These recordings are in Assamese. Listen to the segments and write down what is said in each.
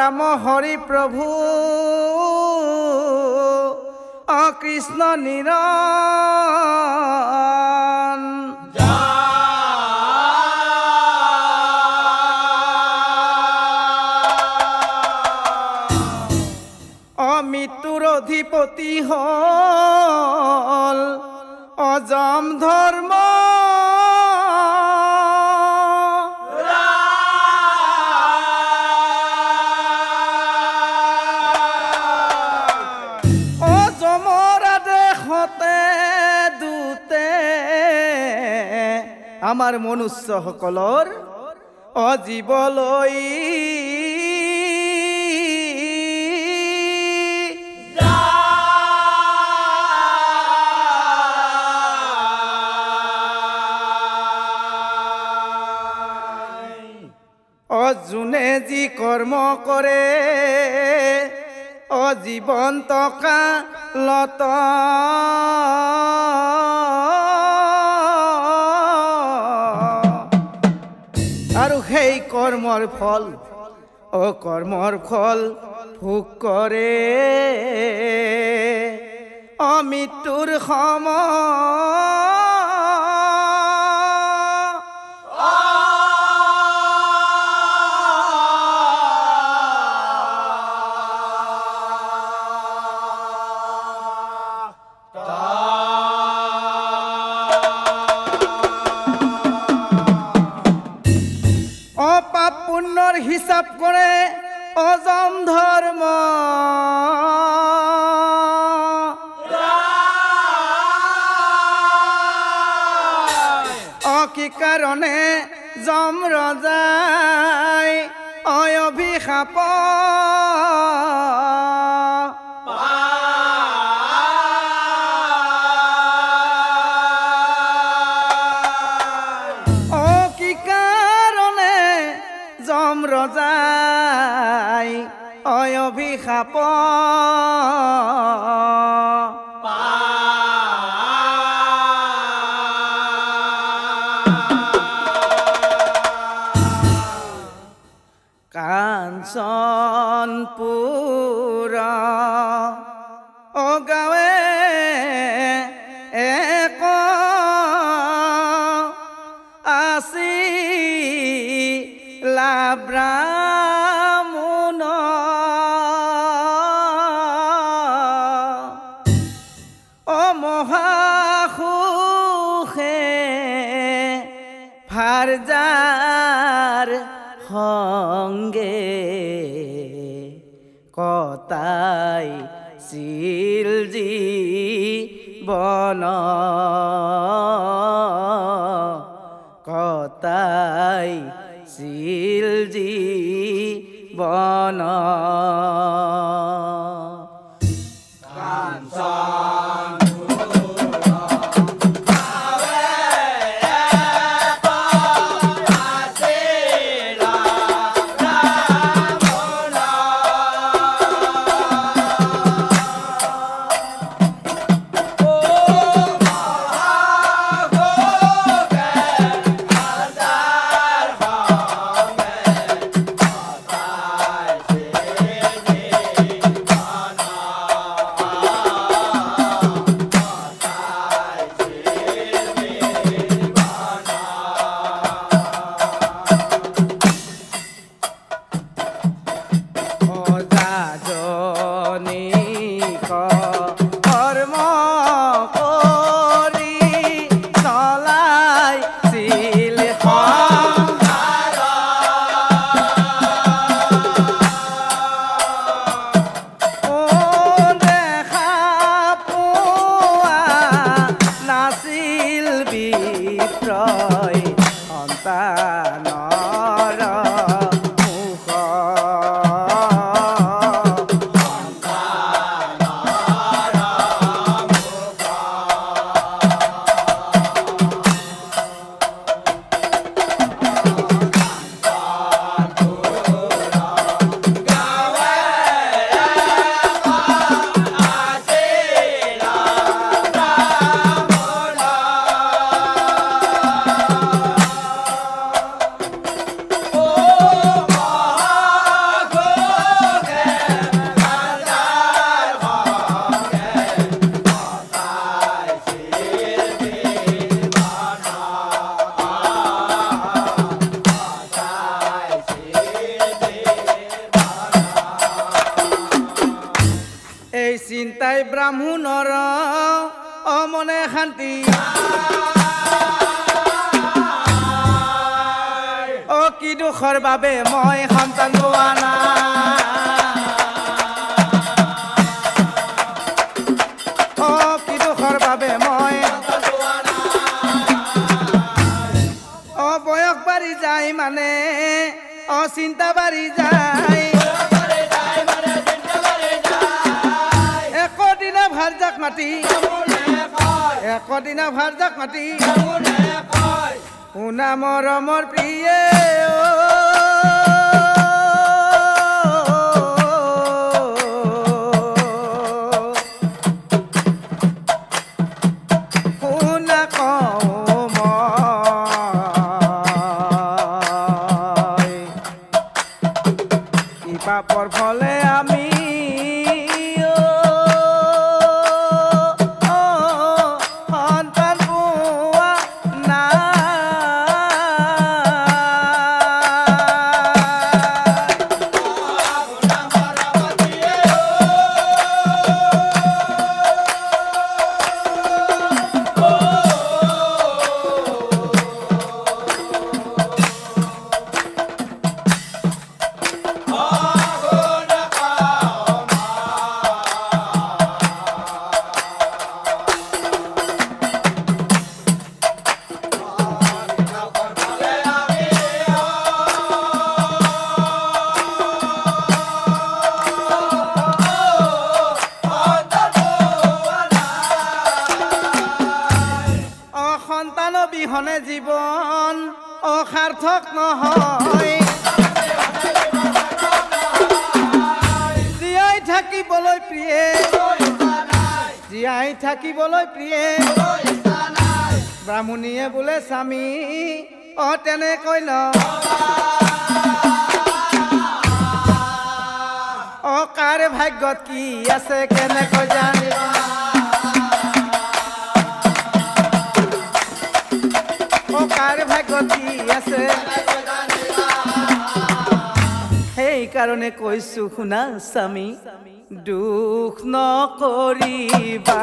राम हरि प्रभु कृष्ण निरन अमृत्युर अधिपति हल अजम धर्म आमार मनुष्य सकलर अजीवलई अजुने जी कर्म करे अजीवन टका लत कर्मर फल अकर्मर फल भोग करे अमृत्युर पुण्यर हिसाब करे अजम धर्म कि कारणे जम रजाय अभिशाप जम रजाय अभिशाप कांचनपुर गावे एक आसी ब्राह्मण महासुखे फारजार संगे कताई शिलजी बन কতাই ছিল জীবন চিন্তাই ব্ৰাহ্মণৰ অমনে শান্তি অ কি দুখৰ বাবে মই সন্তান পোৱা নাই অ কি দুখৰ বাবে মই অ বয়স বাঢ়ি যায় মানে অ চিন্তা বাঢ়ি যায় ভাৰজাক মাটি একদিনা ভাৰজাক মাটি শুনা মৰমৰ প্ৰিয়ে শুনা কওঁ মই কি পাপৰ ফলে আমি বিহনে জীবন অসাৰ্থক নহয় জীয়াই থাকিবলৈ প্ৰিয়ে জীয়াই থাকিবলৈ প্ৰিয়ে ব্ৰাহ্মণীয়ে বোলে স্বামী অ তেনেকৈ ন অ কাৰ ভাগ্যত কি আছে কেনেকৈ জানিবা কাৰ ভাগ্যত কি আছে সেইকাৰণে কৈছো শুনা স্বামী দুখ নকৰিবা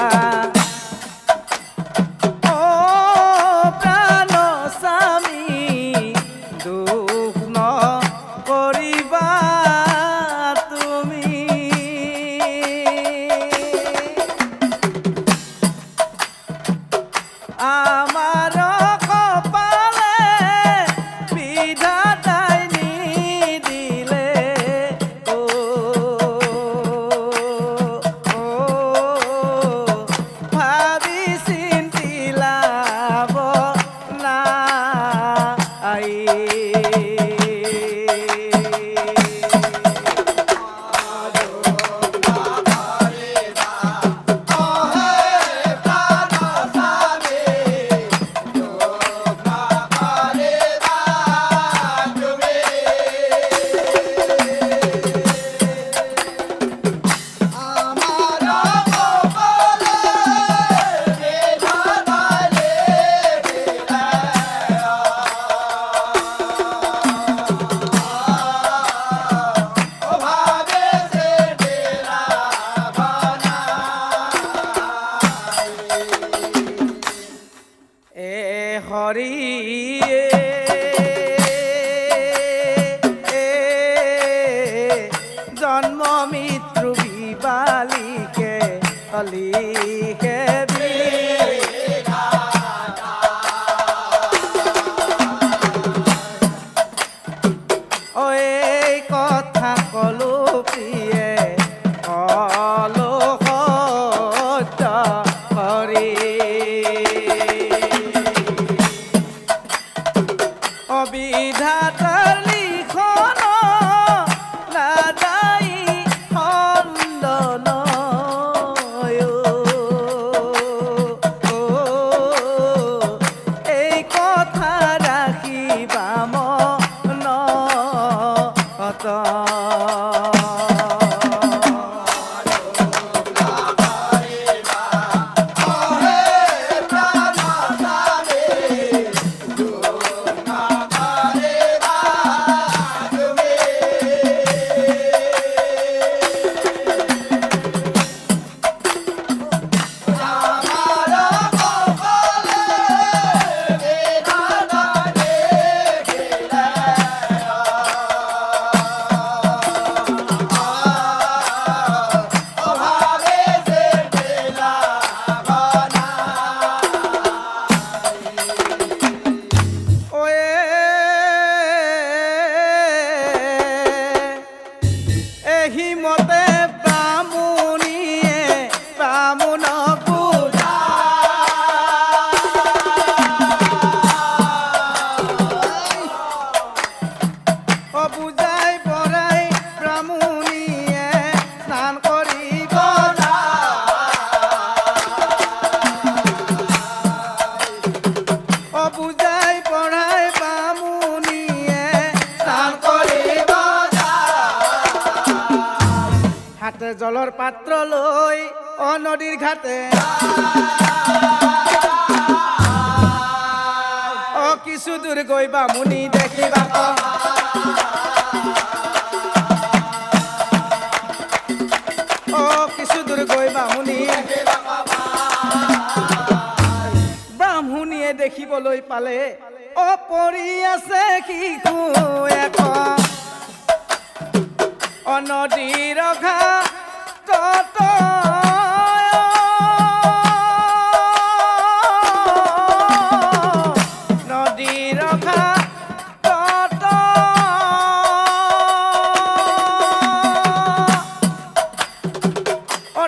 অ প্ৰাণ স্বামী দুখ নকৰিবা তুমি আমাৰ কপালে জন্ম মৃত্যু বিবালিকে অলিকে এই কথা কলো প্ৰিয়ে কলো সত্য কৰি অবিধাতাৰ লিখন নাযাই খণ্ডন এই কথা ৰাখিবা মনত জলৰ পাত্ৰ লৈ নদীৰ ঘাটে কিছু দূৰ গৈ বামুণী দেখিবা কিছু দূৰ গৈ ব্ৰাহ্মণীয়ে দেখিবলৈ পালে পৰি আছে শিশু এক নদীৰ ঘাটত নদীৰ ঘাটত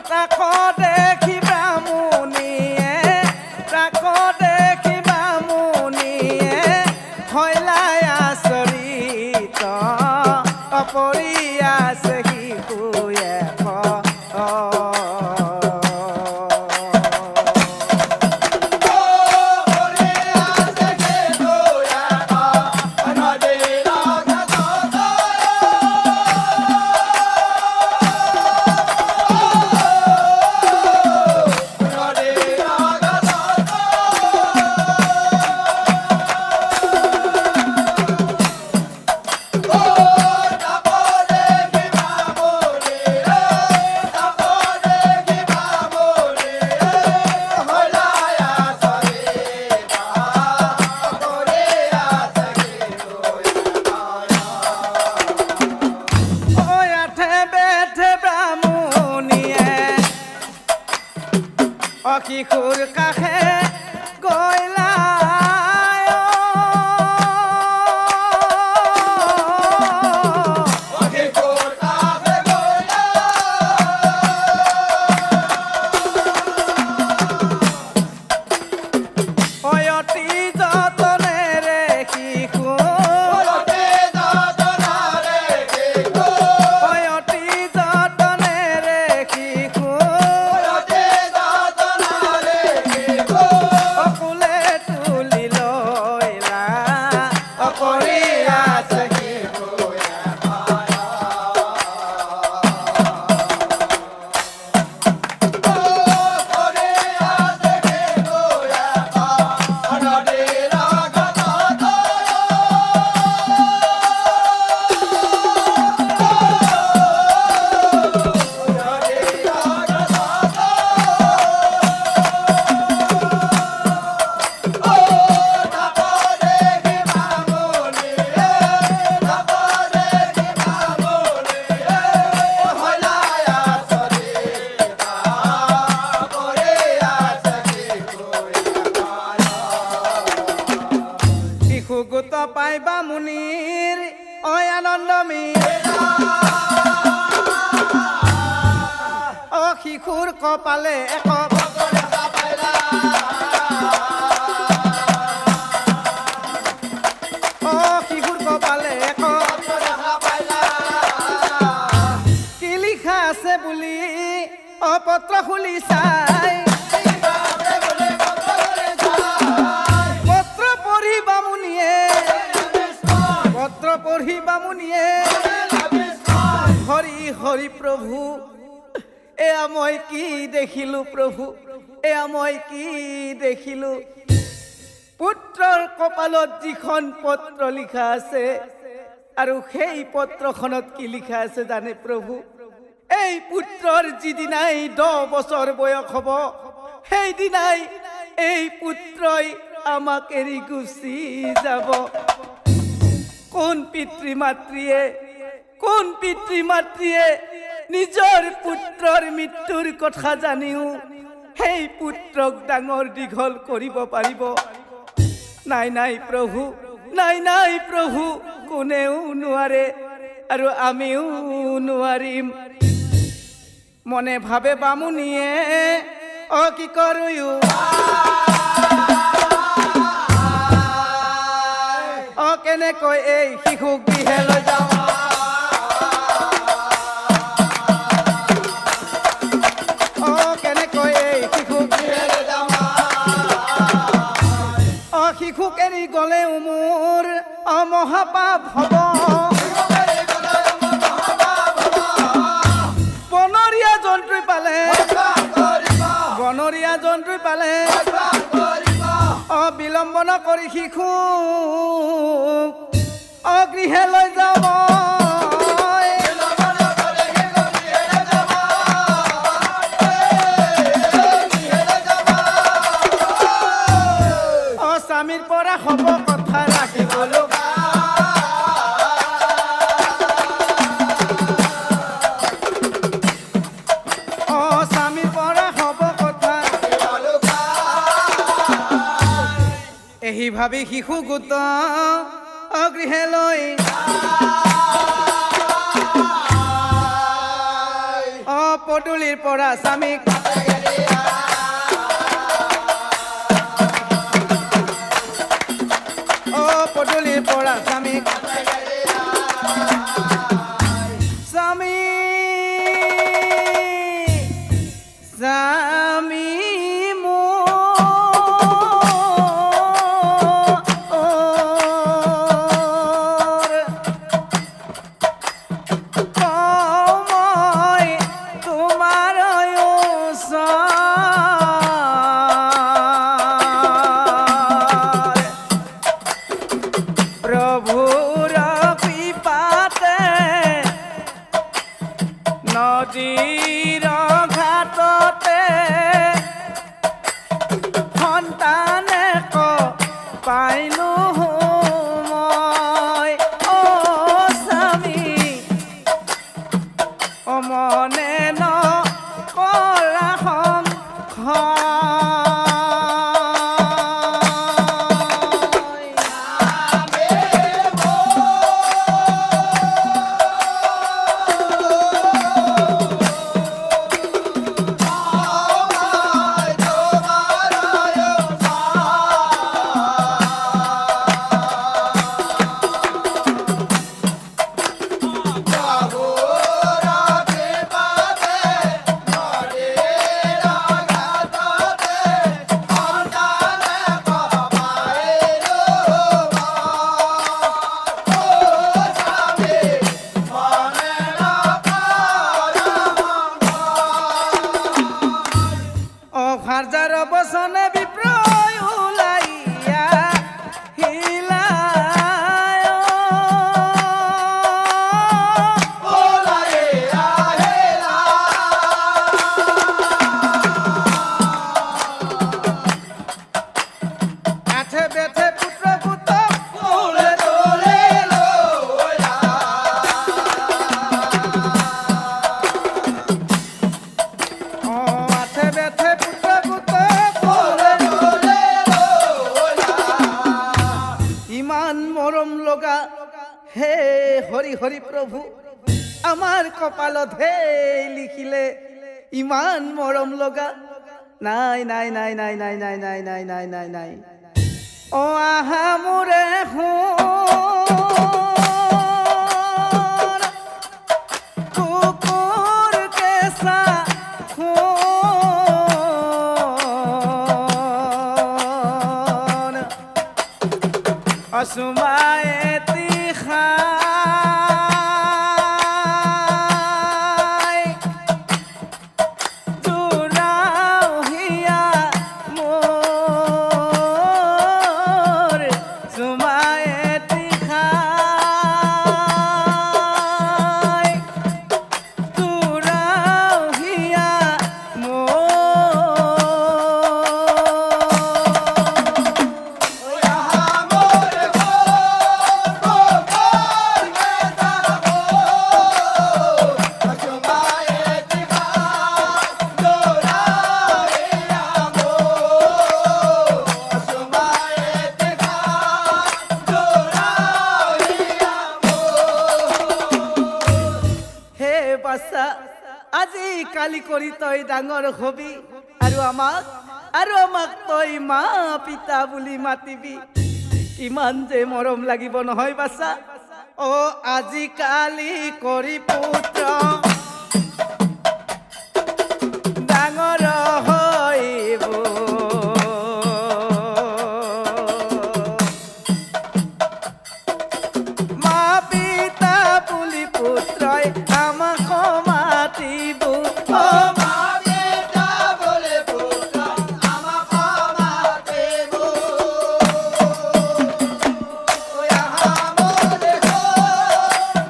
তাক দেখি ব্ৰাহ্মণীয়ে হইলাই আচৰিত পৰি আছে শিশুয়ে কিশোৰ কাষে গৈলা অতি যতনেৰে কিশোৰ অতি যতনেৰে কিশোৰ শিশু গোট পাই বামুনিৰ ঐ আনন্দ মীৰা অ শিশুৰ কপালে এক অ শিশুৰ কপালে এক কি লিখা আছে বুলি অ পত্ৰ খুলি চাই পঢ়ি বামুনিয়ে হৰি হৰি প্ৰভু এয়া মই কি দেখিলো প্ৰভু এয়া মই কি দেখিলো পুত্ৰৰ কপালত যিখন পত্ৰ লিখা আছে আৰু সেই পত্ৰখনত কি লিখা আছে জানে প্ৰভু এই পুত্ৰৰ যিদিনাই 10 বছৰ বয়স হ'ব সেইদিনাই এই পুত্ৰই আমাক এৰি গুচি যাব কোন পিতৃ মাতৃয়ে নিজৰ পুত্ৰৰ মৃত্যুৰ কথা জানিও সেই পুত্ৰক ডাঙৰ দীঘল কৰিব পাৰিব নাই প্ৰভু কোনেও নোৱাৰে আৰু আমিও নোৱাৰিম মনে ভাবে বামুনিয়ে অ কি কৰোঁ কেনেকৈ এই শিশুক দিহে লৈ যাওঁ অ কেনেকৈ এই শিশুক দিহে লৈ যাওঁ অ শিশুক এৰি গ'লেও মোৰ মহাপাপ হ'ব বনৰীয়া জন্তুই পালে বিলম্বন কৰি শিশু গৃহে লৈ যাব স্বামীৰ পৰা হ'ব কথা ৰাখিব লগা স্বামীৰ পৰা হ'ব কথা এহি ভাবি শিশু গোট গৃহে লৈ পদূলিৰ পৰা স্বামীক পদূলিৰ পৰা স্বামীক মৰম লগা হে হৰি হৰি প্ৰভু আমাৰ কপালত হে লিখিলে ইমান মৰম লগা নাই নাই নাই নাই নাই নাই নাই নাই নাই নাই নাই ও আহা মোরে কুকুর কেসা আসমায়ে তিখাই জুরাও হিয়া মোর সুমায়ে তিখাই জুরাও হিয়া মোর আজি কালি কৰি তই ডাঙৰ হবি আৰু আমাক তই মা পিতা বুলি মাতিবি কিমান যে মৰম লাগিব নহয় বাছা ও আজি কালি কৰি পুত্ৰ ডাঙৰ হইব মা পিতা বুলি পুত্ৰই আমাক মাতিব ও মা পিতা বুলি পুত্ৰ আমাক মাতিব ও আহা মোৰে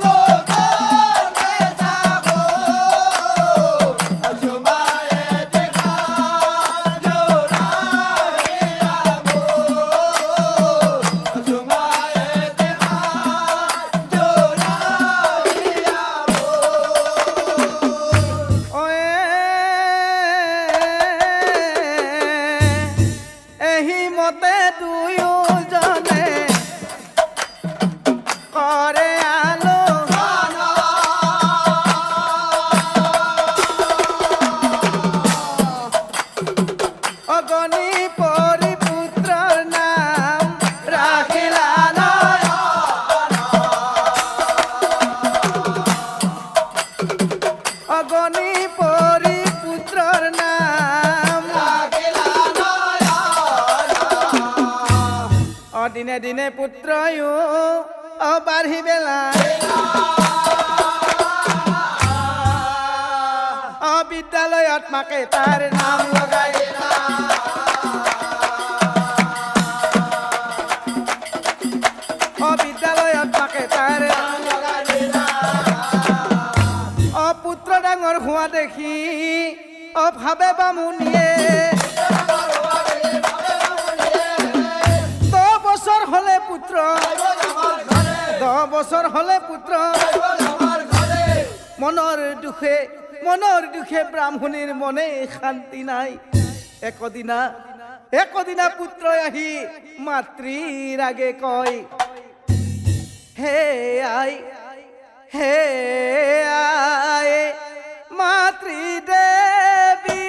গোগনে যাব আসমায়ে দেখা জোৰাইয়াব আসমায়ে দেখা জোৰাইয়াব ওয়ে এহি মতে দুয়োজনে কৰে আলোচনা অগণি পৰি পুত্ৰৰ নাম ৰাখিলা অগণি পৰি পুত্ৰৰ নাম দিনে দিনে পুত্ৰয়ো বাঢ়ি বেলা বিদ্যালয়ত মাকে তাৰ নাম লগাই বিদ্যালয়ত মাকে তাৰ নাম লগাই পুত্ৰ ডাঙৰ হোৱা দেখি ভাবে বামুণিয়ে 10 বছৰ হলে পুত্ৰ 10 বছৰ হলে পুত্ৰ মনৰ দুখে ব্ৰাহ্মণীৰ মনে শান্তি নাই একদিনা পুত্ৰই আহি মাতৃৰ আগে কয় হে আই মাতৃদেৱী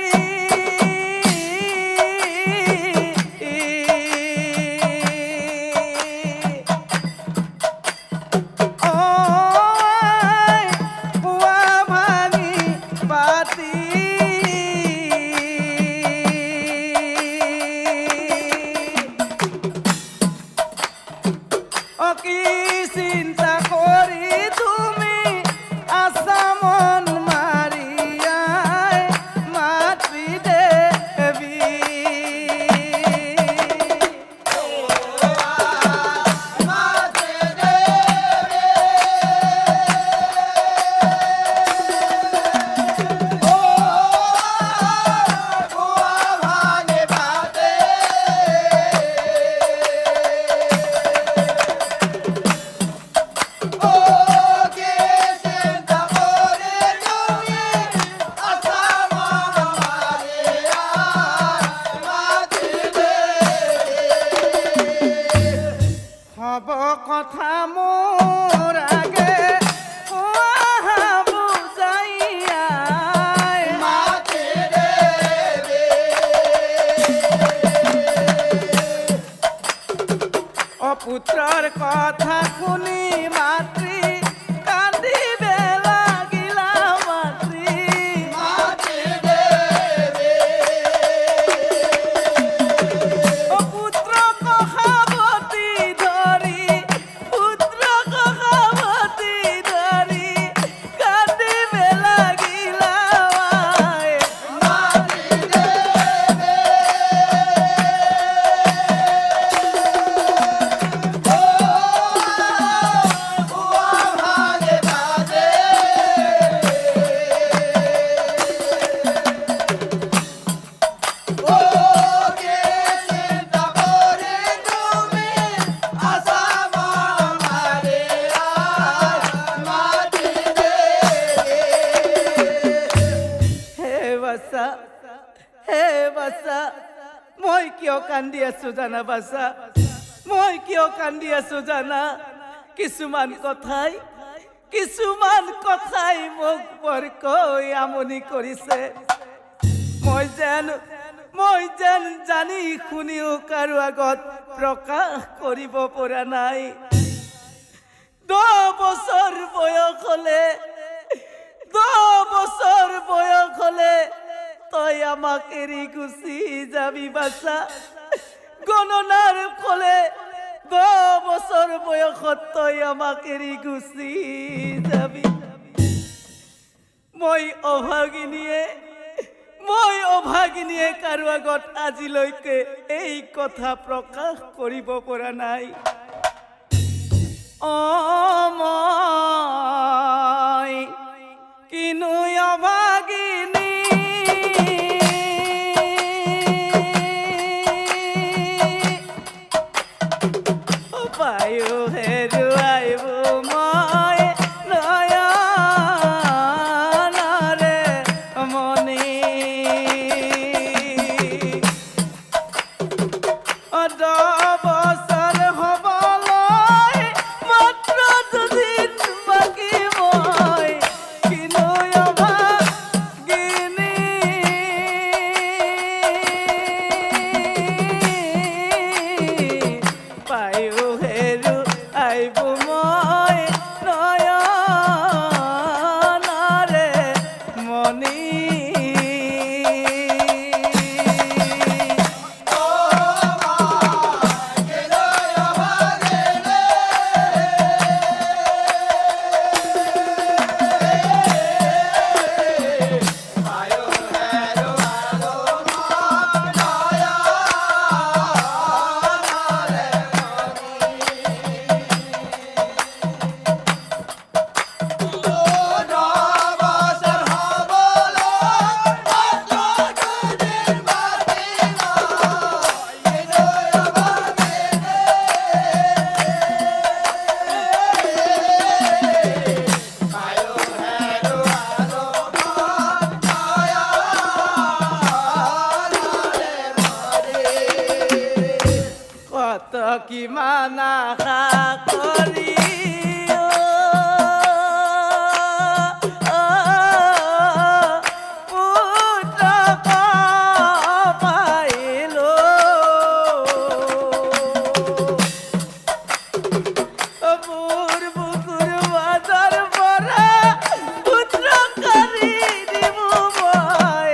কি চিন্তা কৰি তুমি আসামন মাৰিয়াই মাতৃদেৱী Oh সব কথা মোর আগে পুত্রর কথা শুনি মাতৃ কান্দিবে লাগিলা মাতৃ পুত্র কহাবতী ধরি পুত্র কহাবতী ধরি কান্দিবে লাগিলা মই কিয় কান্দি আছো জানা বাছা মই কিয় কান্দি আছো জানা কিছুমান কথাই মোক বৰকৈ আমনি কৰিছে মই যেন জানি শুনিও কাৰো আগত প্ৰকাশ কৰিব পৰা নাই 10 বছৰ বয়স হলে তই আমাক এৰি গুচি যাবি বাছা গণনাৰ ফলে 10 বছৰ বয়সত তই আমাক এৰি গুচি যাবি মই অভাগিনীয়ে কাৰো আগত আজিলৈকে এই কথা প্ৰকাশ কৰিব পৰা নাই মই কিনো অভাগিনী পায়ো হেৰুৱাইব মই নয়নৰে মনি 10 বছৰ হ'বলৈ মাত্ৰ দুদিন বাকী মই কিনো অভাগিনী পায়ো হেৰুৱাইব মই নয়নৰে মনি কত কিমান আশা কৰি পুত্ৰক পাইলো মোৰ বুকুৰ মাজৰ পৰা পুত্ৰ কৰি দিব মই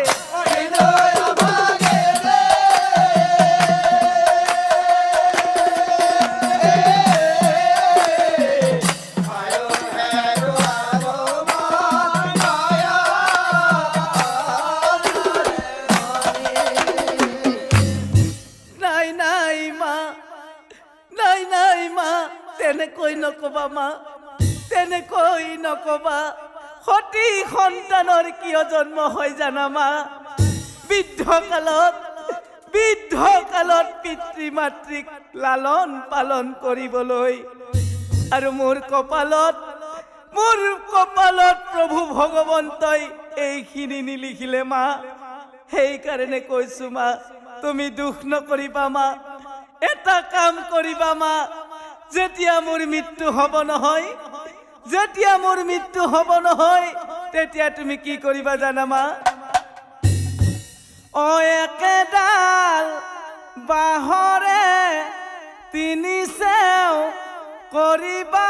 নাই মা তেনেকৈ নকবা সতী সন্তানৰ কিয় জন্ম হয় জানা মা বৃদ্ধ কালত পিতৃ মাতৃক লালন পালন কৰিবলৈ আৰু মোৰ কপালত প্ৰভু ভগৱন্তই এইখিনি নিলিখিলে মা সেইকাৰণে কৈছো মা তুমি দুখ নকৰিবা মা এটা কাম কৰিবা মা যেতিয়া মোৰ মৃত্যু হ'ব নহয়, যেতিয়া মোৰ মৃত্যু হ'ব নহয়, তেতিয়া তুমি কি কৰিবা জানা মা? অ একেডাল বাহৰে তিনি চেও কৰিবা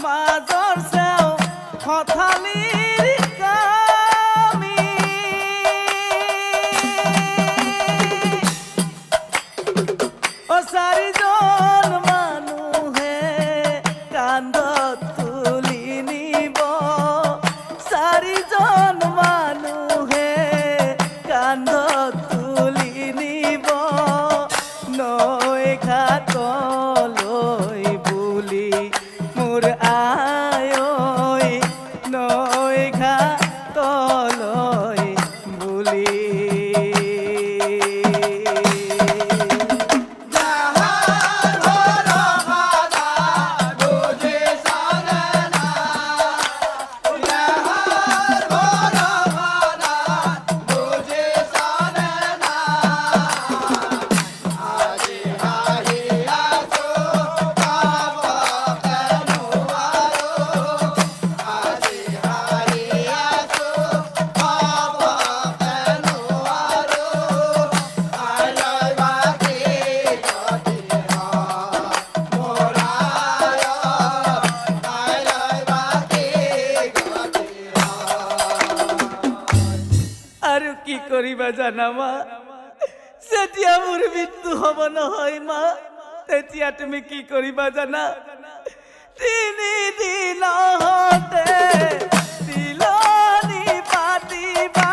মাজৰ চেও হঠালিৰ কামি। অ চাৰিজন মানুহে কান্ধত তুলি নিব, চাৰিজন মানুহে কান্ধত তুলি নিব নৈ ঘাটলৈ বুলি মোৰ আই ঐ, নৈ ঘাটলৈ বুলি। আৰু কি কৰিবা জানা মা? যেতিয়া মোৰ মৃত্যু হ'ব নহয় মা, তেতিয়া তুমি কি কৰিবা জানা? তিনি দিনতে তিলনি পাতিবা,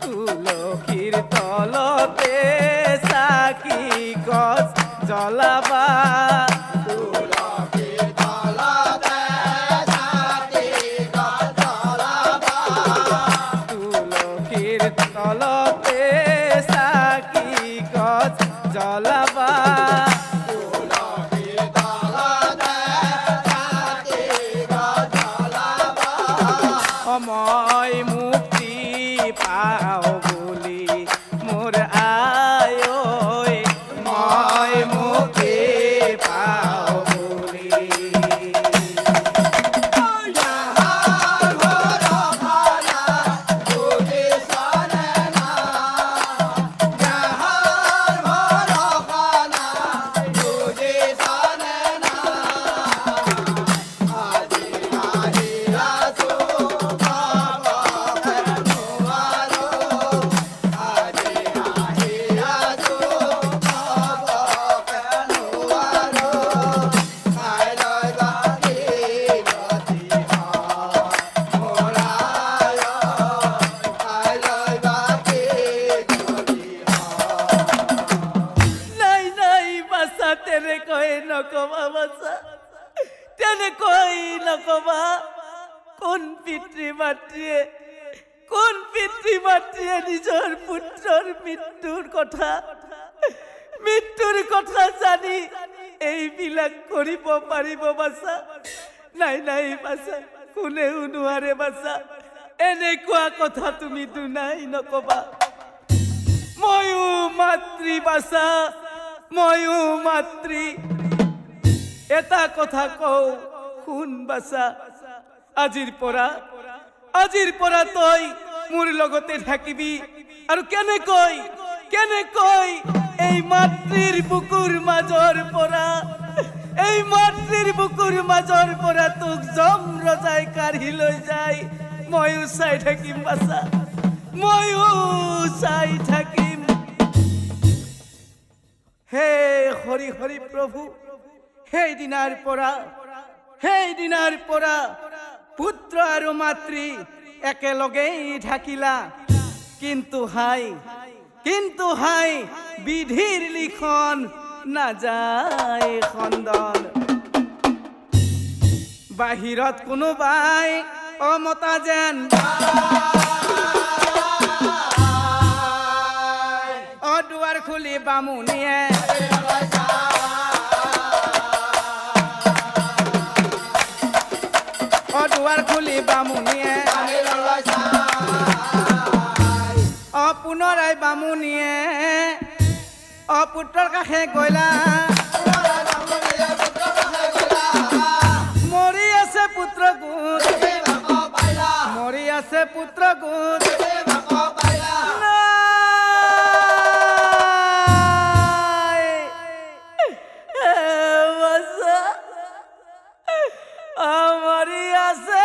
তুলসীৰ তলতে চাকি গছ জ্বলাবা, তুলসীৰ তলতে চাকি গছ জ্বলাবা, তুলসীৰ তলতে চাকি গছ জ্বলাবা, তুলসীৰ তলতে চাকি গছ জ্বলাবা। সময় মুক্তি পাও বুলি মোৰ আই ঐ, মই মুক্তি পাও বুলি। তেনেকৈ নকবা বাছা, তেনেকৈ নকবা। কোন পিতৃ মাতৃয়ে নিজৰ পুত্ৰৰ মৃত্যুৰ কথা জানি এইবিলাক কৰিব পাৰিব বাছা? নাই নাই বাছা, কোনেও নোৱাৰে বাছা। এনেকুৱা কথা তুমি দুনাই নকবা। ময়ো মাতৃ বাছা, ময়ো মাতৃ। এটা কথা কওঁ শুন বাছা, আজিৰ পৰা তই মোৰ লগতে থাকিবি। আৰু কেনেকৈ এই মাতৃৰ বুকুৰ মাজৰ পৰা তোক জম ৰজাই কাঢ়ি লৈ যায় ময়ো চাই থাকিম বাছা, ময়ো চাই থাকিম। হে হৰি হৰি প্ৰভু, সেই দিনাৰ পৰা পুত্ৰ আৰু মাতৃ একেলগেই ঢাকিলা কিন্তু হাই বিধিৰ লিখন নাযায় খণ্ডন বাহিৰত কোনোবাই অমতা যেন দুৱাৰ খুলি বামুণীয়ে দুৱাৰ খুলি বামুণীয়ে পুনৰাই বামুণীয়ে পুত্ৰৰ কাষে গলা মৰি আছে পুত্ৰ গোট মৰি আছে পুত্ৰ গোট মৰি আছে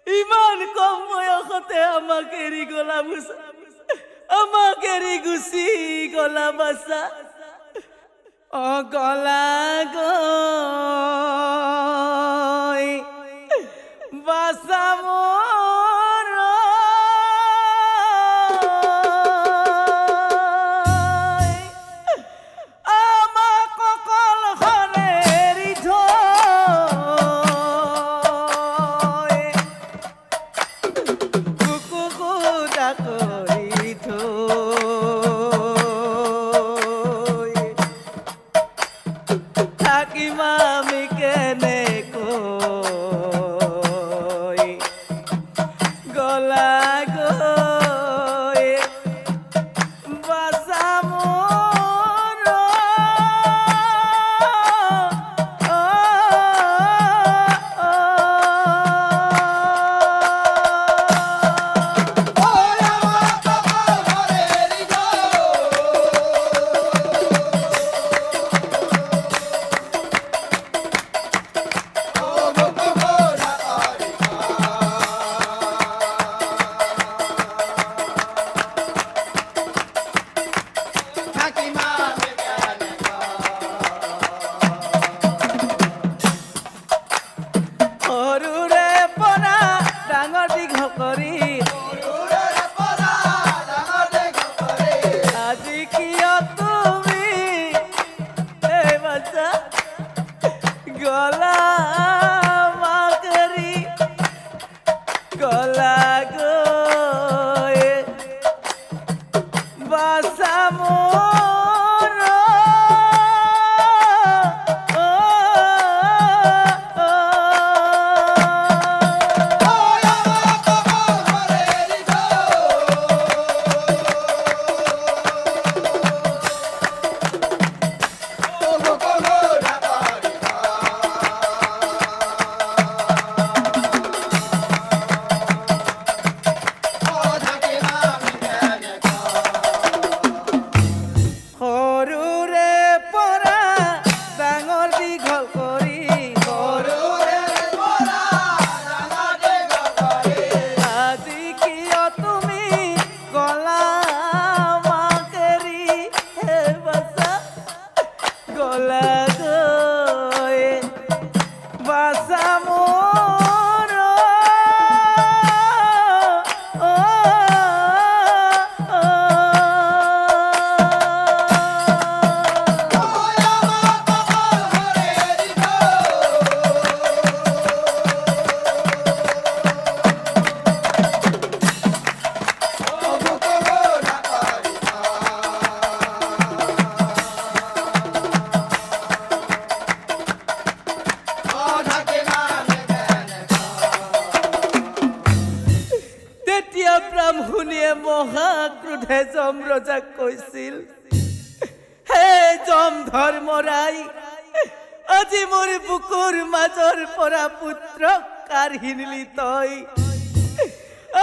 ইমান কম বয়সতে আমাক এৰি গলা মুছা আমাক এৰি গুচি গলা বাছা গলা গৈ বাছা মোৰ আমাক অকল খনে এৰি থাকিম আমি কেনে যমৰাজাক কৈছিল, হে যম ধৰ্মৰাই, আজি মোৰ বুকুৰ মাজৰ পৰা পুত্ৰক কাঢ়ি নিলি তই।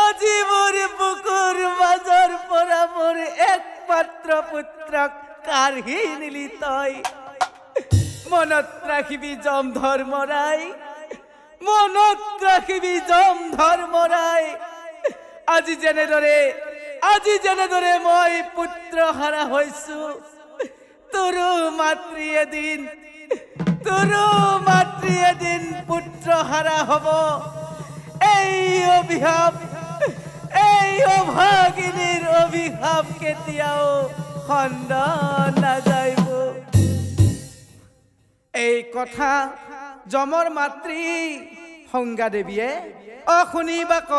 আজি মোৰ বুকুৰ মাজৰ পৰা মোৰ একমাত্ৰ পুত্ৰক কাঢ়ি নিলি তই। মনত ৰাখিবি যম ধৰ্মৰাই, মনত ৰাখিবি যম ধৰ্মৰাই। আজি যেনেদৰে মই পুত্ৰ হাৰা হৈছো, তোৰো মাতৃ এদিন পুত্ৰ হাৰা হব। এই অভাগিনীৰ অভিশাপ কেতিয়াও খণ্ড নাযাব। এই কথা যমৰ মাতৃ সংজ্ঞা দেৱীয়ে শুনিবা ক।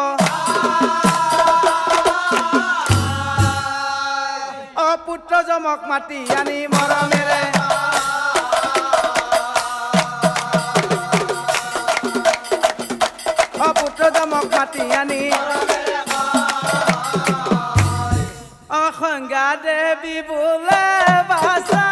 পুত্ৰ যমক মাতি আনি মৰমেৰে, পুত্ৰ যমক মাতি আনি সংজ্ঞা দেৱী বোলে বাচা,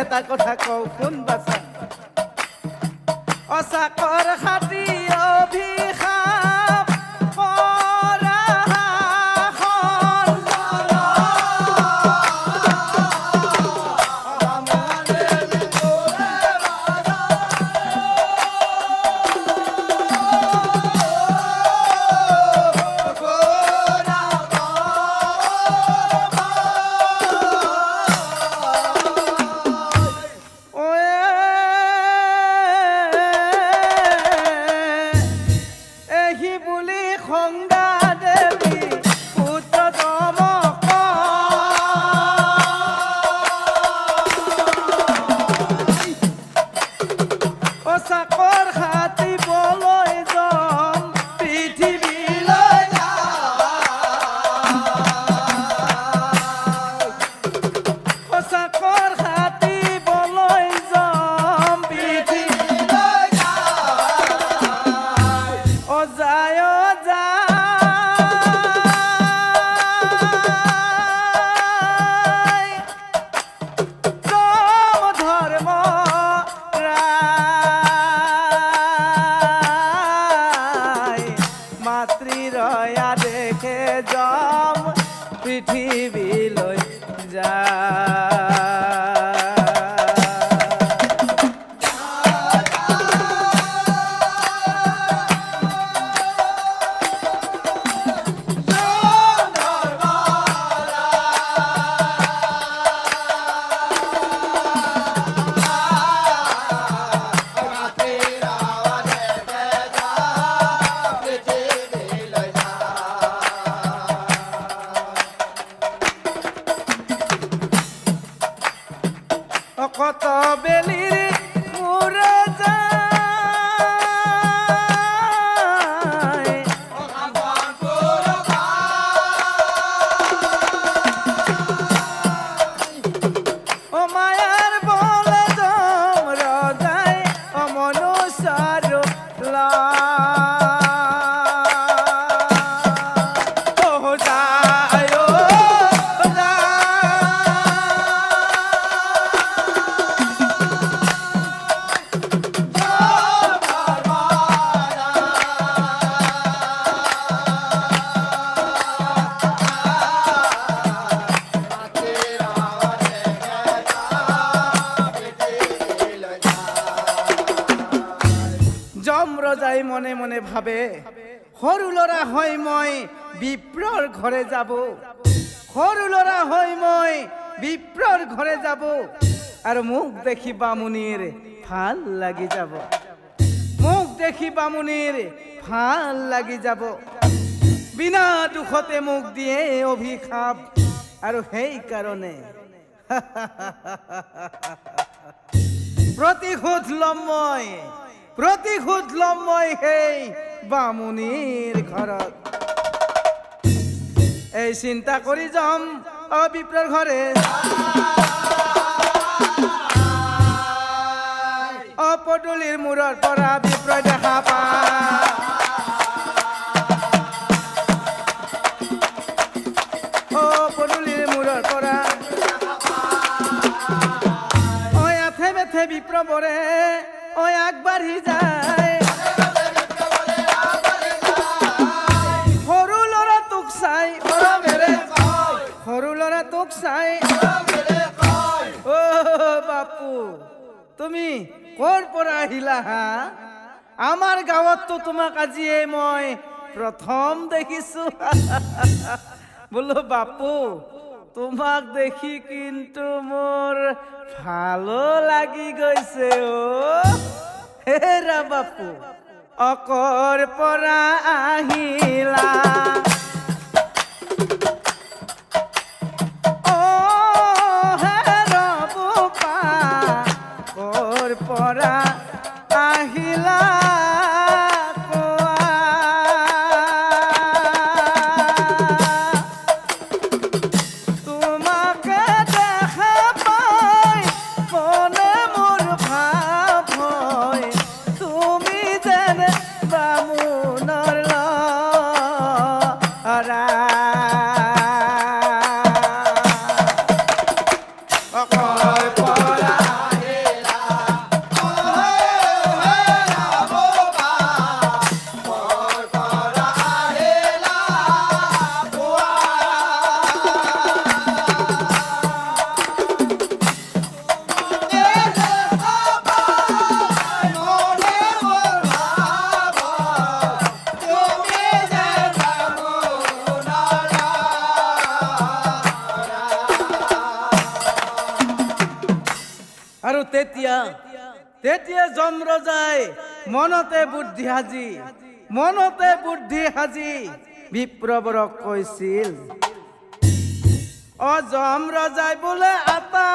এটা কথা কওঁ শুন বাচা, অচাকৰ হাতী অভিশাপ কৰা পৃথিৱীলৈ ভাবে সৰু ল'ৰা হৈ মই বিপ্ৰৰ ঘৰে যাব, সৰু ল'ৰা হৈ মই বিপ্ৰৰ ঘৰে যাব আৰু মোক দেখি বামুণীৰ ভাল লাগি যাব, মোক দেখি বামুণীৰ ভাল লাগি যাব। বিনা দুখতে মোক দিয়ে অভিশাপ আৰু সেইকাৰণে প্ৰতিশোধ ল'ম মই সেই বামুণীৰ ঘৰত। এই চিন্তা কৰি যাম বিপ্ৰৰ ঘৰে, পদূলিৰ মূৰৰ পৰা বিপ্ৰই দেখা পায়। পদূলিৰ মূৰৰ পৰা আথে বেথে বিপ্ৰ বৰে আগবাঢ়ি যায়। সৰু ল'ৰাটোক চাই সৰু ল'ৰাটোক চাই বাপু তুমি ক'ৰ পৰা আহিলা হা? আমাৰ গাঁৱততো তোমাক আজিয়ে মই প্ৰথম দেখিছো। বোলো বাপু তোমাক দেখি কিন্তু মোৰ ভালো লাগি গৈছে। হেৰা বাপু অকৰ পৰা আহিলা, পৰা আহিলা তোমাকে দেখা পাই মনে মোৰ ভাৱ হয়, তুমি যেন বামুণৰ ল'ৰা। আৰু তেতিয়া যমৰজাই মনতে বুদ্ধি সাজি বিপ্ৰবৰক কৈছিল, যমৰজাই বোলে আতা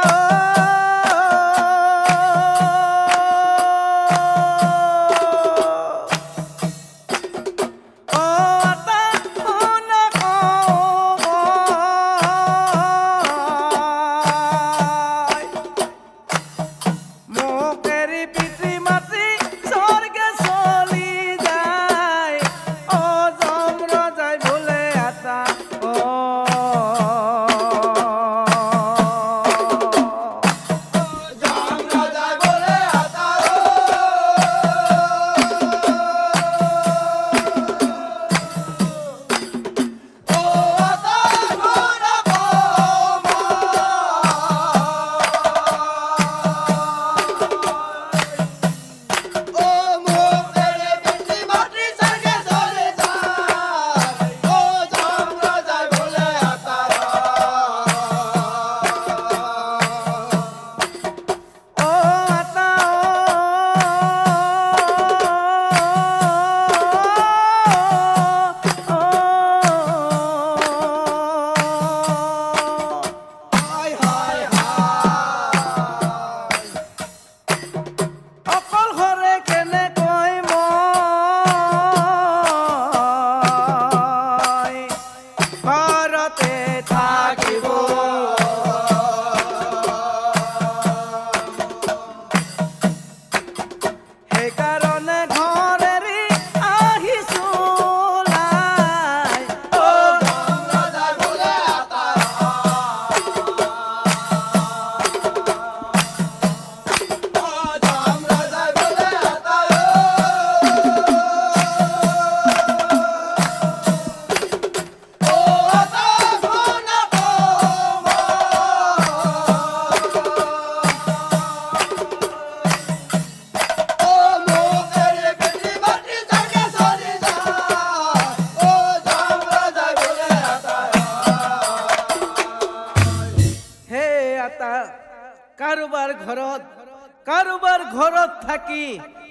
কাৰোবাৰ ঘৰত থাকি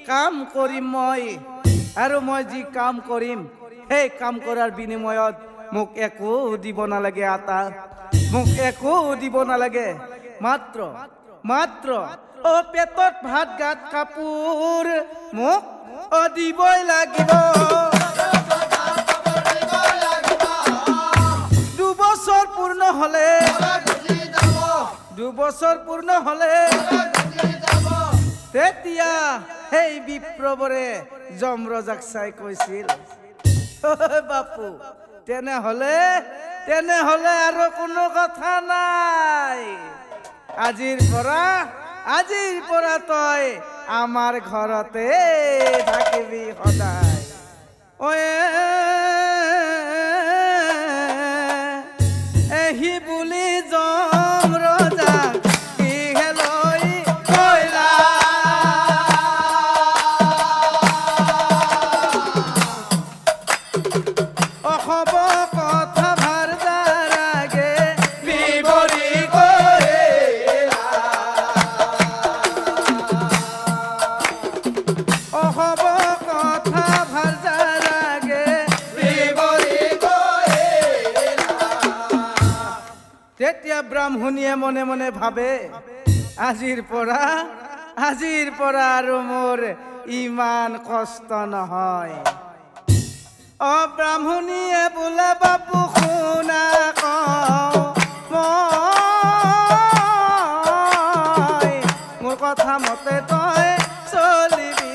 কাম কৰিম মই আৰু মই যি কাম কৰিম সেই কাম কৰাৰ বিনিময়ত মোক একো দিব নালাগে আতা মোক একো দিব নালাগে মাত্ৰ পেটত ভাত গাত কাপোৰ মোক দিবই লাগিব 2 বছৰ পূৰ্ণ হলে তেতিয়া সেই বিপ্ৰবৰে যমৰজাক চাই কৈছিল বাপু তেনেহলে আৰু কোনো কথা নাই আজিৰ পৰা তই আমাৰ ঘৰতে থাকিবি সদায় এহি বুলি যমৰজাক কিহেলৈ কৈলা অসব কথা ভাৰ দাৰাগে বিবৰি কৰিলা অসব কথা ভাৰ দাৰাগে বিবৰি কৰিলা তেতিয়া ব্ৰাহ্মণীয়ে মনে মনে ভাবে আজিৰ পৰা আৰু মোৰ ইমান কষ্ট নহয় ব্ৰাহ্মণীয়ে বোলে বাপু শুনা মই মোৰ কথা মতে তই চলিবি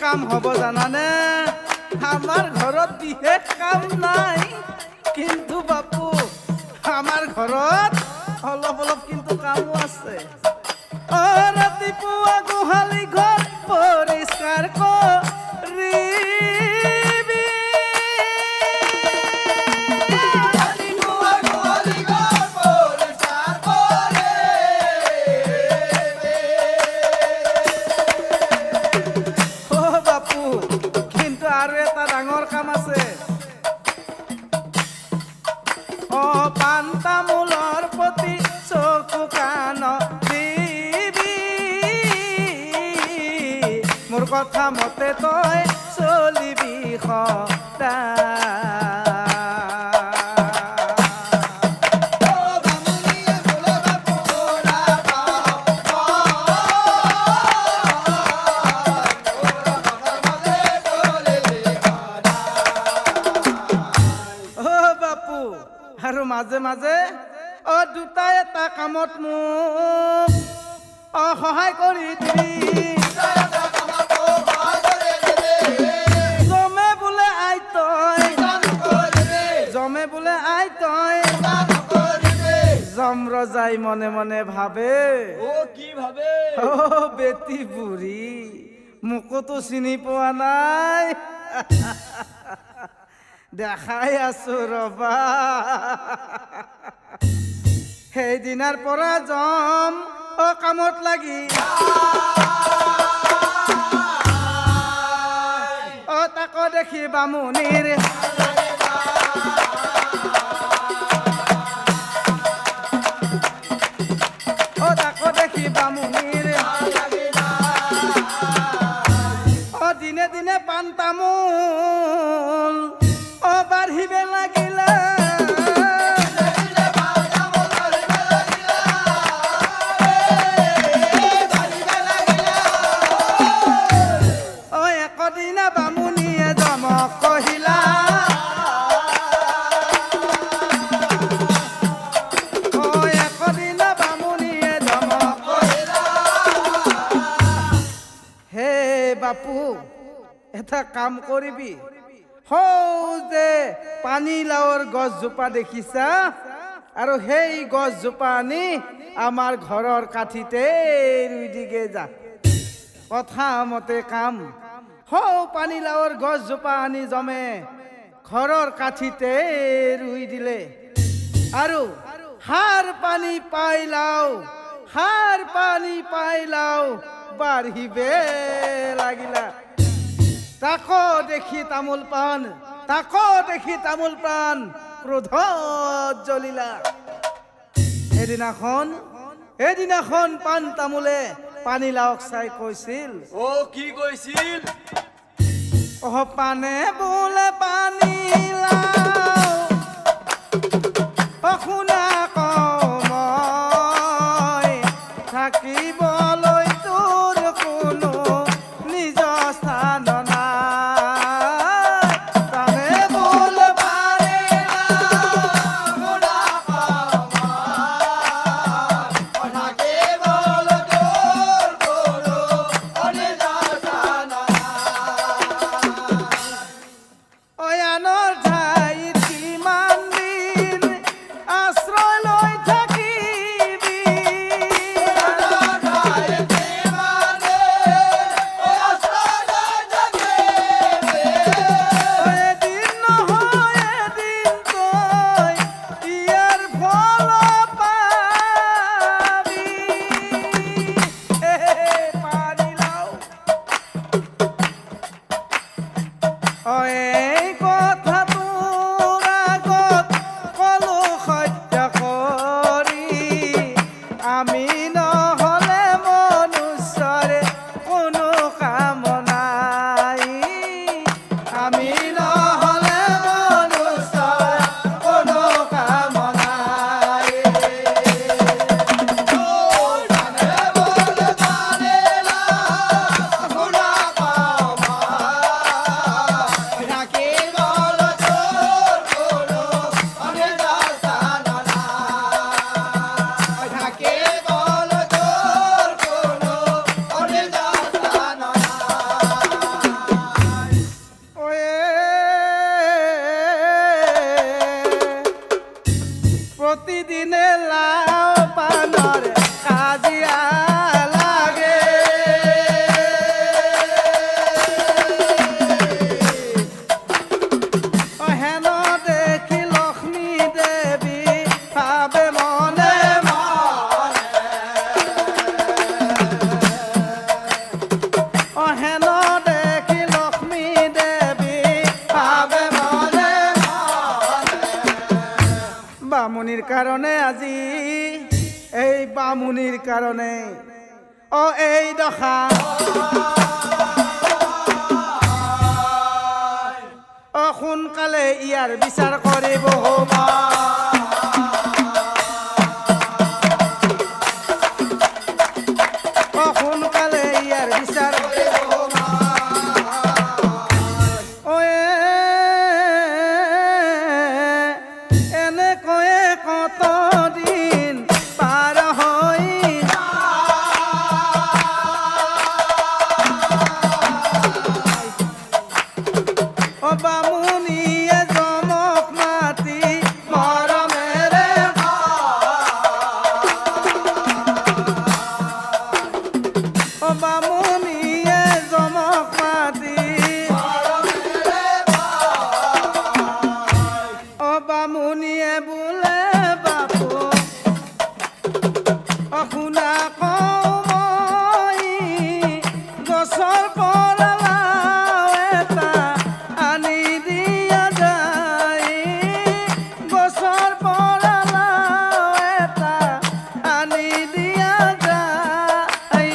কাম হব জানানে আমাৰ ঘৰত বিশেষ কাম নাই কিন্তু বাপু আমাৰ ঘৰত অলপ কিন্তু কামো আছে ৰাতিপুৱা গোহালি ঘৰ পৰিষ্কাৰ কৰিবি আৰু এটা ডাঙৰ কাম আছে পাণ তামোলৰ প্ৰতি চকু কাণ দিবি মোৰ কথা মতে তই চলিবি আৰু মাজে মাজে দুটা এটা কামত মোক সহায় কৰি দিবি জমে বোলে আই তই যমৰজাই মনে মনে ভাবে কি ভাবে বেটি বুঢ়ী মোকোতো চিনি পোৱা নাই দেখাই আছো ৰবা সেইদিনাৰ পৰা যম কামত লাগি তাক দেখি বামুণীৰ দিনে দিনে পাণ তামোল বাঢ়িবে লাগিলে একদিনা বামুণীয়ে যমক কহিলা হে বাপু এটা কাম কৰিবি যে পানীলাওৰ গছজোপা দেখিছা আৰু সেই গছজোপা আনি আমাৰ ঘৰৰ কাঠিতে ৰুই দিগে যা কথা মতে কাম পানীলাওৰ গছজোপা আনি জমে ঘৰৰ কাঠিতে ৰুই দিলে আৰু সাৰ পানী পাইলাও বাঢ়িবে লাগিলা। তাকো দেখি তামোল পাণ ক্ৰোধত জ্বলিলা। এদিনাখন পাণ তামোলে পানীলাওক চাই কৈছিল, কি কৈছিল? পানে বোলে পানীলাও শুনা কময় থাকিবলৈ তোৰ কোনো নিজ স্থান নাই। পানে বোলে প্ৰতিদিনে লাও পানৰ কাজিয়া লাগে। হেন দেখি লক্ষ্মী দেৱী ভাবে মনে হেন দেখি লক্ষ্মী দেৱী ভাবে মনে বামুনিৰ কাৰণে আজি এই বামুনিৰ কাৰণে এই দশা সোনকালে ইয়াৰ বিচাৰ কৰিব সোনকালে ইয়াৰ বিচাৰ এনেকৈয়ে কত দিন পাৰ হৈ বামুনিয়ে জমক মাতি মৰমেৰে বামুনিয়ে জমক মাতি বামুনিয়ে বোলে বাপু শুনা কমই গছৰ পৰা লাও এটা আনি দিয়া যায়। গছৰ পৰা লাও এটা আনি দিয়া যায়।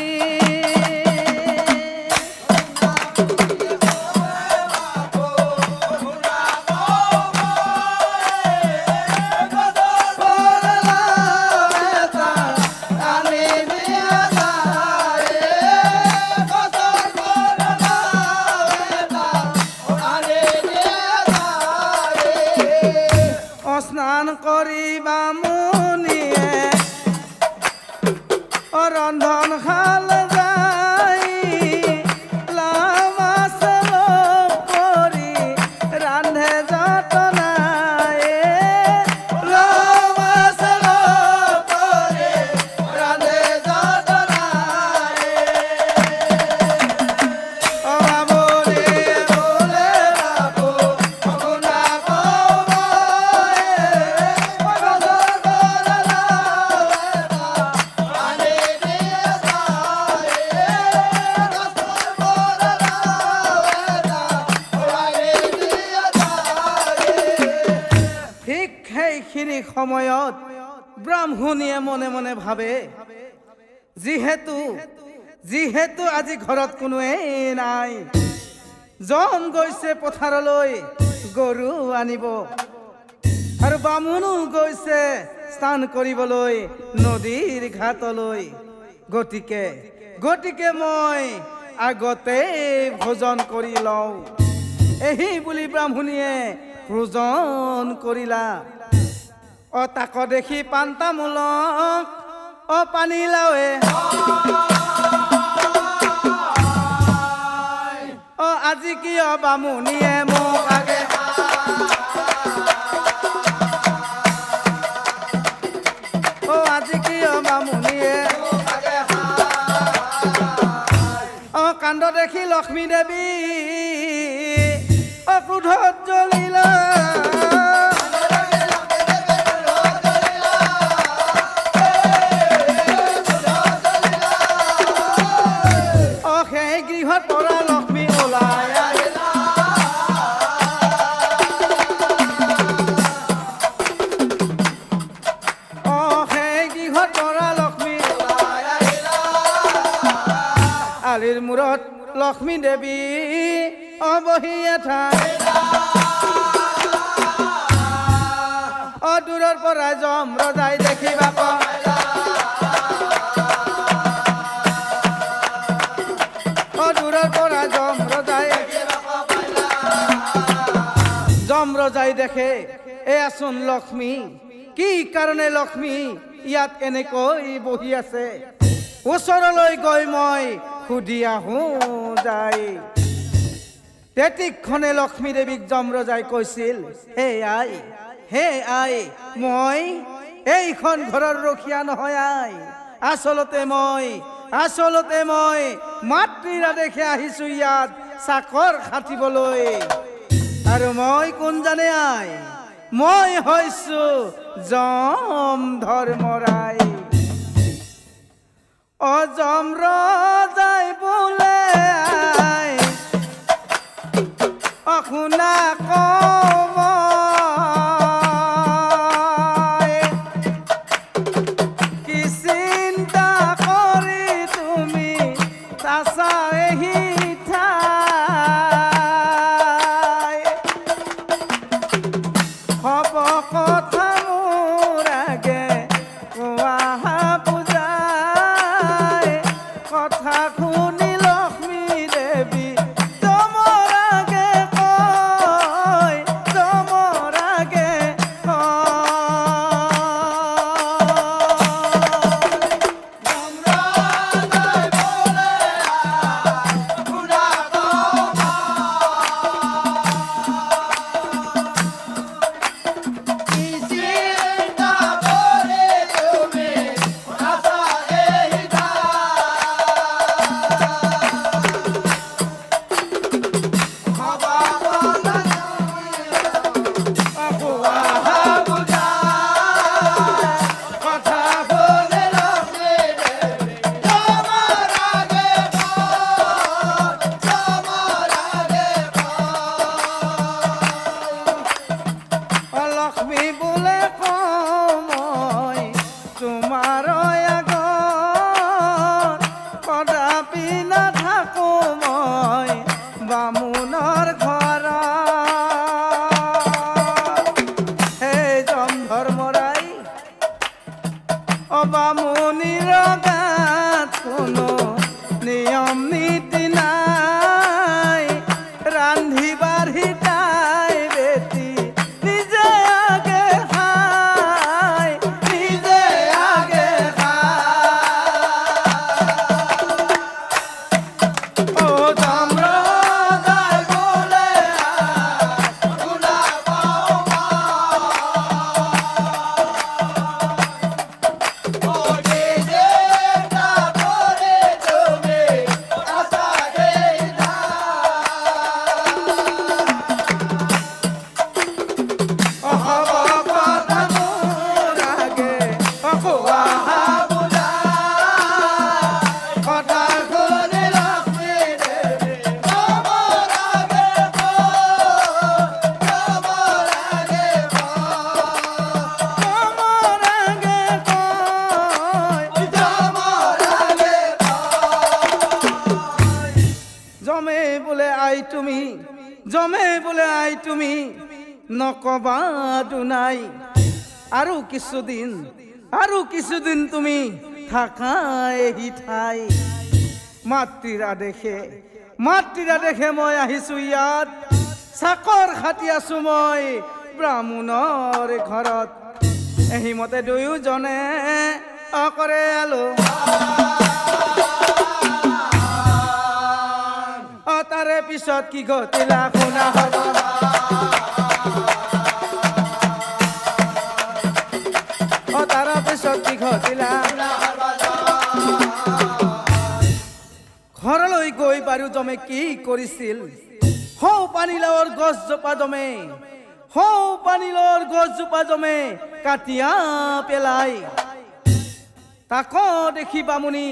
স্নান কৰি বামুনিয়ে ৰন্ধন শাল যাই লাও মাছ লগ কৰি ৰান্ধে যতনাই। লাও মাছ লগ কৰি ৰান্ধে যতনাই। বামুনিয়ে বোলে বাপু শুনা সময়ত ব্ৰাহ্মণীয়ে মনে মনে ভাবে যিহেতু আজি ঘৰত কোনোৱেই নাই, যম গৈছে পথাৰলৈ গৰু আনিব আৰু বামুণো গৈছে স্নান কৰিবলৈ নদীৰ ঘাটলৈ, গতিকে মই আগতে ভোজন কৰি লওঁ। এই বুলি ব্ৰাহ্মণীয়ে ভোজন কৰিলা। তাক দেখি পাণ তামোলক পানী লাৱে আজি কিয় বামুণীয়ে মোক আগে আজি কিয় বামুণীয়ে কাণ্ড দেখি লক্ষ্মী দেৱী ক্ৰোধত জ্বলিলা। সেই গৃহত পৰা লক্ষ্মী ওলাই আহিলা। সেই গৃহত পৰা লক্ষ্মী ওলাই আহিলা। আলিৰ মূৰত লক্ষ্মী দেৱী বহি থাকিলা। দূৰৰ পৰা যম ৰজাই দেখিবা পাইলা। দূৰৰ পৰা যম ৰজাই দেখে এয়াচোন লক্ষ্মী, কি কাৰণে লক্ষ্মী ইয়াত এনেকৈ বহি আছে? ওচৰলৈ গৈ মই সুধি আহোঁ যাই। তেতিক্ষণে লক্ষ্মী দেৱীক যম ৰজাই কৈছিল, হে আই মই এইখন ঘৰৰ ৰখীয়া নহয় আই, আচলতে মই মাতৃৰ আদেশে আহিছো ইয়াত চাকৰ খাটিবলৈ। আৰু মই কোন জানে আই, মই হৈছো যম ধৰ্মৰাই। যম ৰজাই বোলে আই শুনা কম কি চিন্তা কৰি তুমি তাচা এহি ঠাই হব কথা মোৰ আগে কোৱা বুজাই। কথা শুনি লক্ষ্মী দেৱী বোলে আই তুমি জমে বোলে আই তুমি নকবা দুনাই আৰু কিছুদিন তুমি থাকা এই ঠাই মাতৃৰ আদেশে মই আহিছো ইয়াত চাকৰ খাটি আছো মই ব্ৰাহ্মণৰ ঘৰত এহিমতে দুয়োজনে অকৰে আলো তাৰে পিছত কি ঘটিলা শুনা হ'ব তাৰ পিছত কি ঘটিলা ঘৰলৈ গৈ বাৰু জমে কি কৰিছিল হৌ পানীলাওৰ গছজোপা জমে কাটিয়া পেলাই তাকো দেখি বামুনি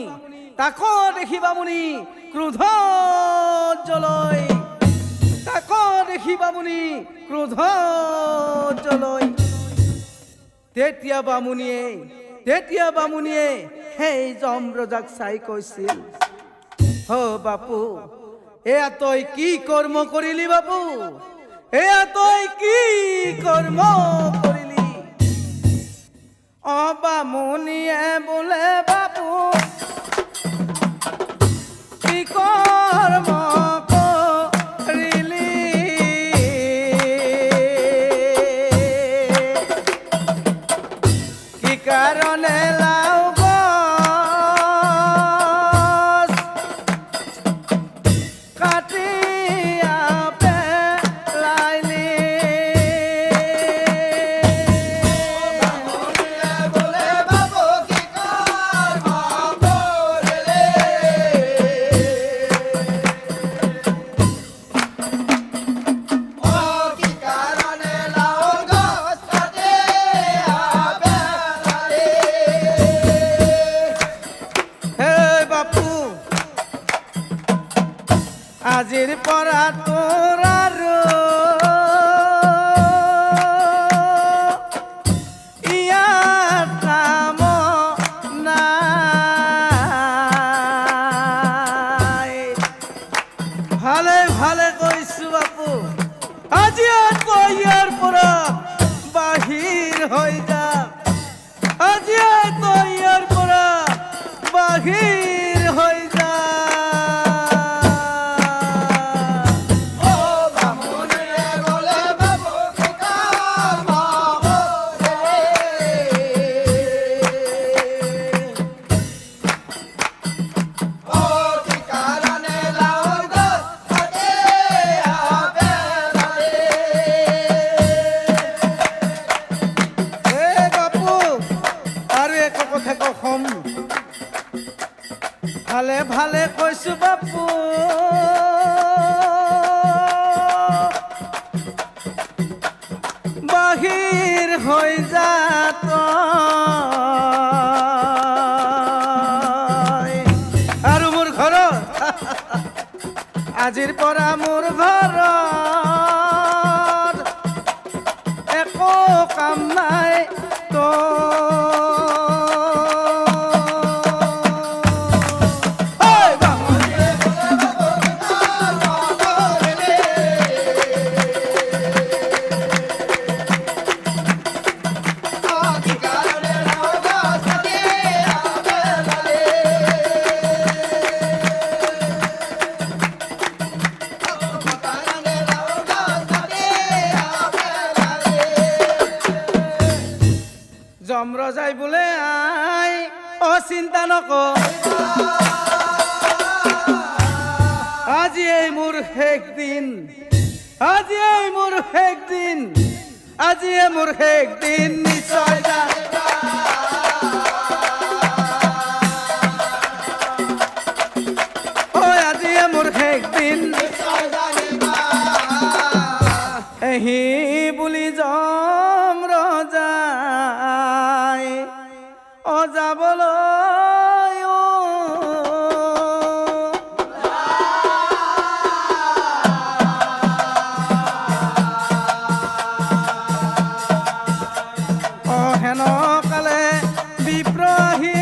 ক্ৰোধ জ্বলয় তেতিয়া বামুনিয়ে সেই যমৰজাক চাই কৈছিল হ বাপু এয়া তই কি কৰ্ম কৰিলি বাপু বামুনিয়ে বোলে বাপু কি কৰ্ম কৰিলি কি কাৰণে লাও গছ কাটিয়া পেলাইলি আজিৰ পৰা তোৰ আৰু ইয়াত কাম নাই ভালে কৈছো বাপু আজি তই ইয়াৰ পৰা বাহিৰ হৈ যা হৈ যা ভালে কৈছো বাপু বাহিৰ হৈ যা তই আৰু মোৰ ঘৰত আজিৰ পৰা মোৰ ঘৰত একো কাম নাই যমৰজাই বোলে আই চিন্তা নকৰ আজি এই মোৰ শেষ দিন নিশ্চয় আজি মোৰ শেষ দিন এহি বুলি যমৰজাই যাবলৈ হেন কালে বিপ্ৰহী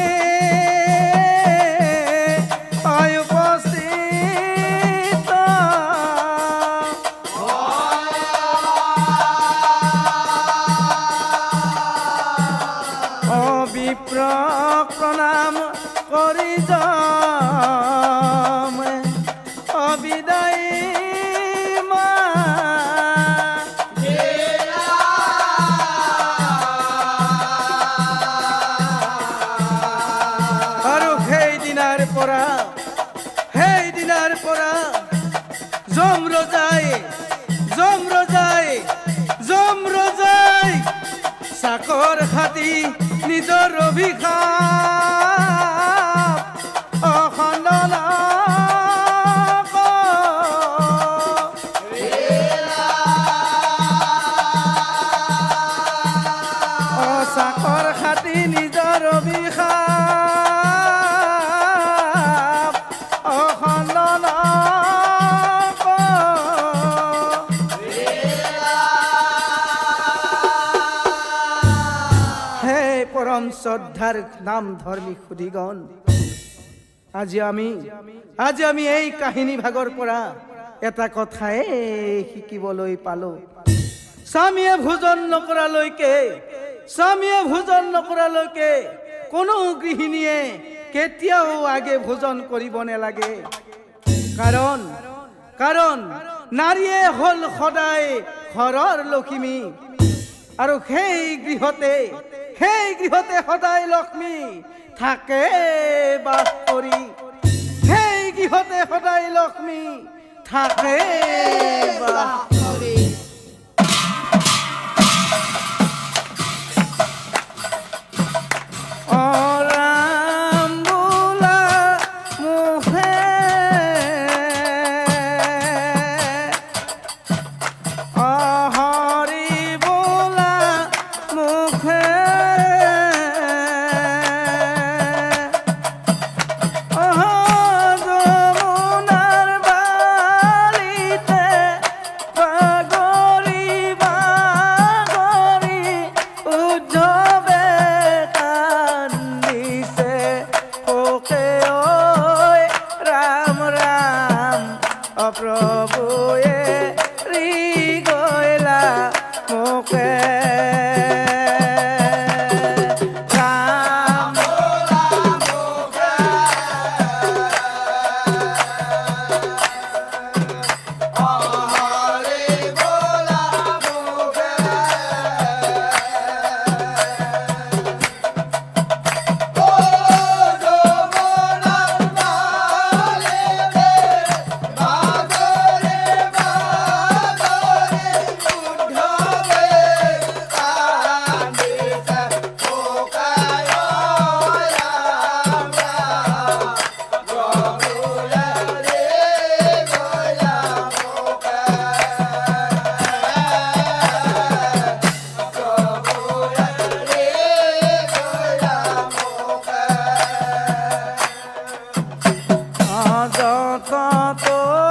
উপস্থিত দিনাৰ পৰা যমৰজাই চাকৰ খাতি নিজৰ অভিশাপ অখণ্ডনা চাকৰ খাতি নিজৰ অভিশাপ অখণ্ডনা পৰম শ্ৰদ্ধাৰ নাম ধৰ্মী সুধীগণ, আজি আমি এই কাহিনী ভাগৰ পৰা এটা কথাই শিকিবলৈ পালো। স্বামীয়ে ভোজন নকৰালৈকে কোনো গৃহিণীয়ে কেতিয়াও আগে ভোজন কৰিব নালাগে। কাৰণ নাৰীয়ে হ'ল সদায় ঘৰৰ লক্ষ্মী, আৰু সেই গৃহতে সদায় লক্ষ্মী থাকে বাস কৰি, সেই গৃহতে সদায় লক্ষ্মী থাকে বাস কৰি। তো